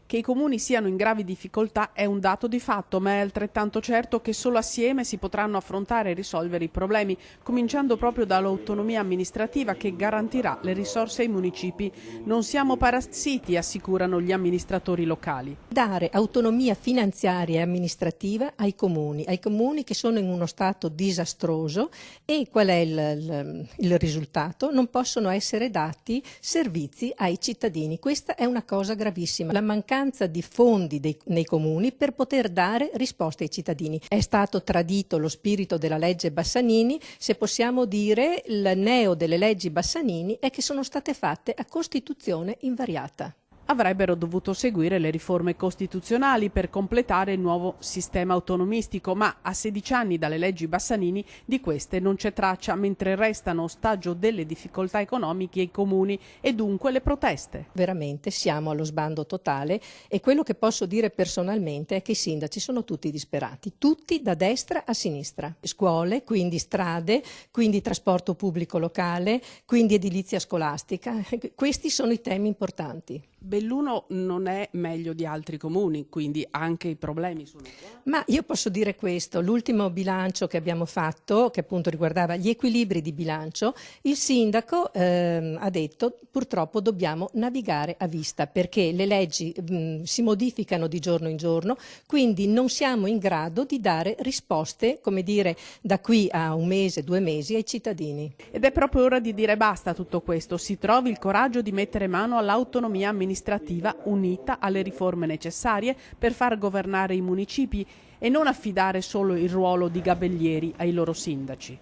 Che i comuni siano in gravi difficoltà è un dato di fatto, ma è altrettanto certo che solo assieme si potranno affrontare e risolvere i problemi, cominciando proprio dall'autonomia amministrativa che garantirà le risorse ai municipi. Non siamo parassiti, assicurano gli amministratori locali. Dare autonomia finanziaria e amministrativa ai comuni che sono in uno stato disastroso, e qual è il risultato? Non possono essere dati servizi ai cittadini. Questa è una cosa gravissima. La mancanza di fondi nei comuni per poter dare risposte ai cittadini. È stato tradito lo spirito della legge Bassanini. Se possiamo dire, il neo delle leggi Bassanini è che sono state fatte a Costituzione invariata. Avrebbero dovuto seguire le riforme costituzionali per completare il nuovo sistema autonomistico, ma a 16 anni dalle leggi Bassanini di queste non c'è traccia, mentre restano ostaggio delle difficoltà economiche i comuni e dunque le proteste. Veramente siamo allo sbando totale, e quello che posso dire personalmente è che i sindaci sono tutti disperati, tutti da destra a sinistra. Scuole, quindi strade, quindi trasporto pubblico locale, quindi edilizia scolastica. Questi sono i temi importanti. Belluno non è meglio di altri comuni, quindi anche i problemi sono uguali. Ma io posso dire questo: l'ultimo bilancio che abbiamo fatto, che appunto riguardava gli equilibri di bilancio, il sindaco ha detto purtroppo dobbiamo navigare a vista, perché le leggi si modificano di giorno in giorno, quindi non siamo in grado di dare risposte, come dire, da qui a un mese, 2 mesi ai cittadini. Ed è proprio ora di dire basta a tutto questo, si trovi il coraggio di mettere mano all'autonomia amministrativa unita alle riforme necessarie per far governare i municipi e non affidare solo il ruolo di gabellieri ai loro sindaci.